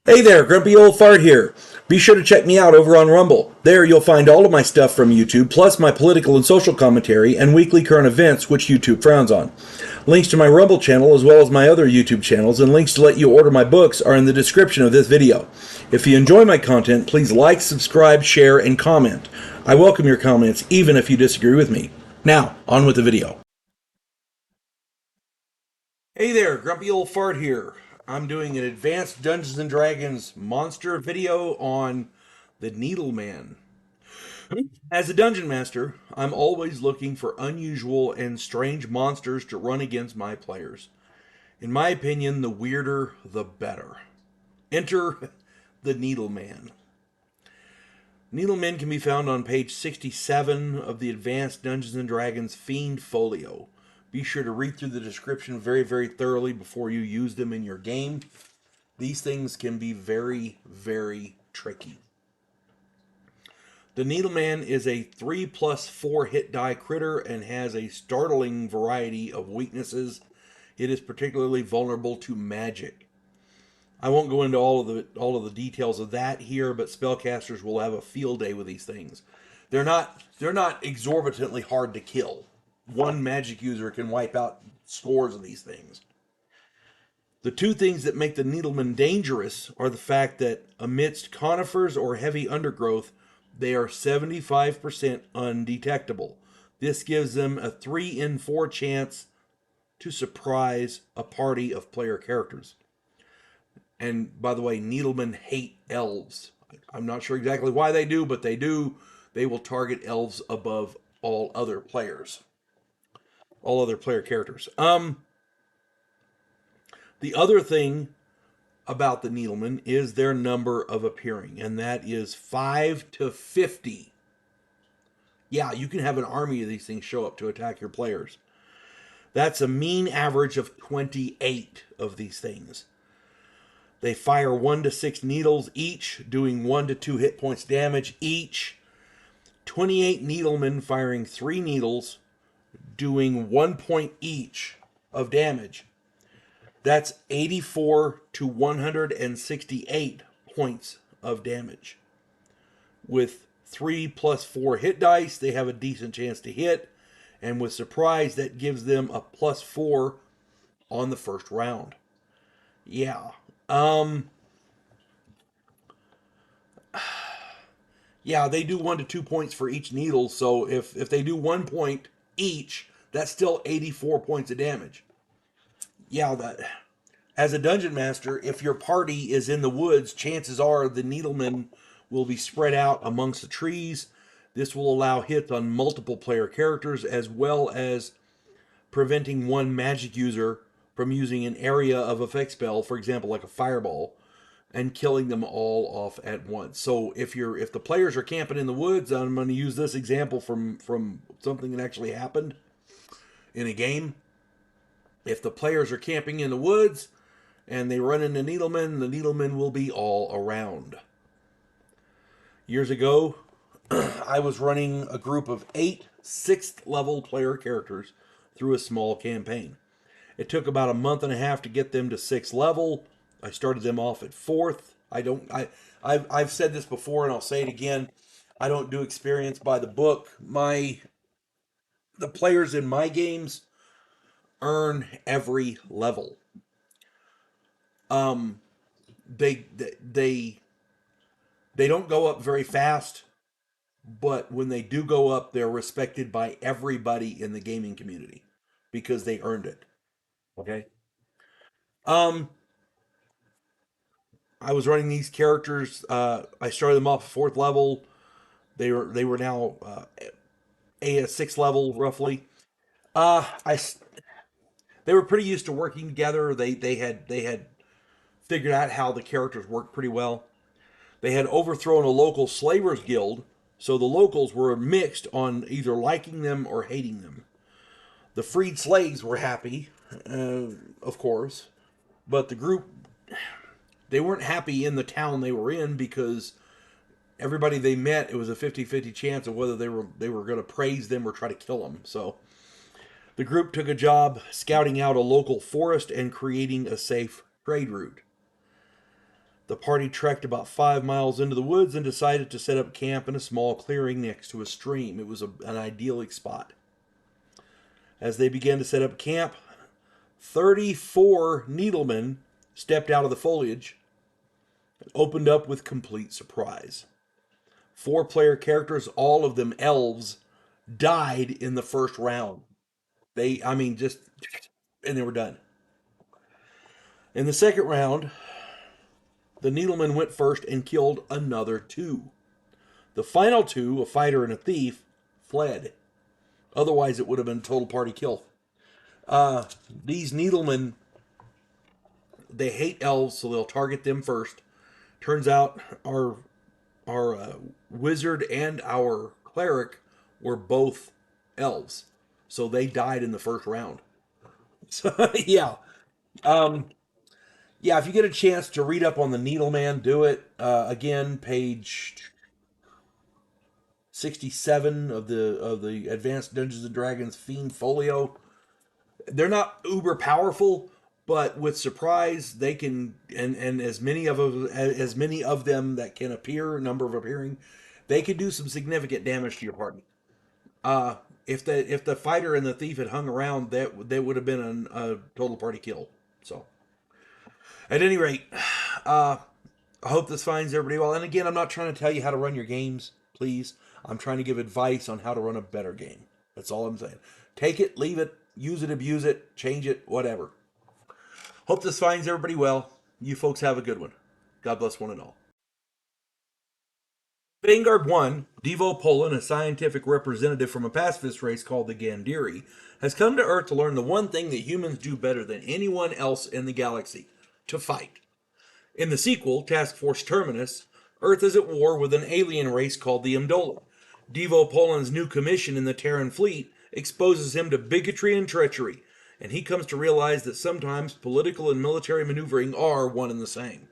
Hey there, Grumpy Old Fart here. Be sure to check me out over on Rumble. There you'll find all of my stuff from YouTube, plus my political and social commentary and weekly current events, which YouTube frowns on. Links to my Rumble channel, as well as my other YouTube channels, and links to let you order my books are in the description of this video. If you enjoy my content, please like, subscribe, share, and comment. I welcome your comments, even if you disagree with me. Now, on with the video. Hey there, Grumpy Old Fart here. I'm doing an advanced Dungeons & Dragons monster video on the Needleman. As a dungeon master, I'm always looking for unusual and strange monsters to run against my players. In my opinion, the weirder, the better. Enter the Needleman. Needlemen can be found on page 67 of the Advanced Dungeons & Dragons Fiend Folio. Be sure to read through the description very, very thoroughly before you use them in your game. These things can be very, very tricky. The Needleman is a 3+4 hit die critter and has a startling variety of weaknesses. It is particularly vulnerable to magic. I won't go into all of the details of that here, but spellcasters will have a field day with these things. They're not exorbitantly hard to kill. One magic user can wipe out scores of these things. The two things that make the Needleman dangerous are the fact that amidst conifers or heavy undergrowth, they are 75% undetectable. This gives them a 3 in 4 chance to surprise a party of player characters. And by the way, Needlemen hate elves. I'm not sure exactly why they do, but they do. They will target elves above all other players. All other player characters. The other thing about the Needlemen is their number of appearing, and that is 5 to 50. Yeah, you can have an army of these things show up to attack your players. That's a mean average of 28 of these things. They fire 1 to 6 needles each, doing 1 to 2 hit points damage each. 28 Needlemen firing 3 needles, doing 1 point each of damage. That's 84 to 168 points of damage. With 3+4 hit dice, they have a decent chance to hit. And with surprise, that gives them a +4 on the first round. Yeah. Yeah, they do 1 to 2 points for each needle. So if they do 1 point each, that's still 84 points of damage. Yeah, that as a dungeon master, if your party is in the woods, chances are the Needlemen will be spread out amongst the trees. This will allow hits on multiple player characters, as well as preventing one magic user from using an area of effect spell, for example, like a fireball, and killing them all off at once. So if the players are camping in the woods, I'm going to use this example from something that actually happened in a game. If the players are camping in the woods and they run into Needlemen, the Needlemen will be all around. Years ago, I was running a group of 8 6th level player characters through a small campaign. It took about a month and a half to get them to 6th level. I started them off at 4th. I've said this before and I'll say it again. I don't do experience by the book. The players in my games earn every level. They don't go up very fast, but when they do go up, they're respected by everybody in the gaming community because they earned it. Okay. Um, I was running these characters. I started them off at 4th level. They were now a 6th level roughly. I They were pretty used to working together. They had figured out how the characters worked pretty well. They had overthrown a local slavers guild, so the locals were mixed on either liking them or hating them. The freed slaves were happy, of course, but the group, they weren't happy in the town they were in because everybody they met, it was a 50-50 chance of whether they were going to praise them or try to kill them. So the group took a job scouting out a local forest and creating a safe trade route. The party trekked about 5 miles into the woods and decided to set up camp in a small clearing next to a stream. It was an idyllic spot. As they began to set up camp, 34 Needlemen stepped out of the foliage and opened up with complete surprise. 4-player characters, all of them elves, died in the first round. And they were done. In the second round, the Needleman went first and killed another 2. The final 2, a fighter and a thief, fled. Otherwise, it would have been a total party kill. These Needlemen, they hate elves, so they'll target them first. Turns out our wizard and our cleric were both elves, so they died in the first round. So yeah, yeah. If you get a chance to read up on the Needleman, do it. Again, page 67 of the Advanced Dungeons and Dragons Fiend Folio. They're not uber powerful, but with surprise, they can, and as many of them that can appear, number of appearing, they can do some significant damage to your party. If the fighter and the thief had hung around, that would have been a total party kill. So, at any rate, I hope this finds everybody well. And again, I'm not trying to tell you how to run your games, please. I'm trying to give advice on how to run a better game. That's all I'm saying. Take it, leave it, use it, abuse it, change it, whatever. Hope this finds everybody well. You folks have a good one. God bless one and all. Vanguard One, Devo Polan, a scientific representative from a pacifist race called the Gandiri, has come to Earth to learn the one thing that humans do better than anyone else in the galaxy: to fight. In the sequel, Task Force Terminus, Earth is at war with an alien race called the Amdola. Devo Polan's new commission in the Terran fleet exposes him to bigotry and treachery, and he comes to realize that sometimes political and military maneuvering are one and the same.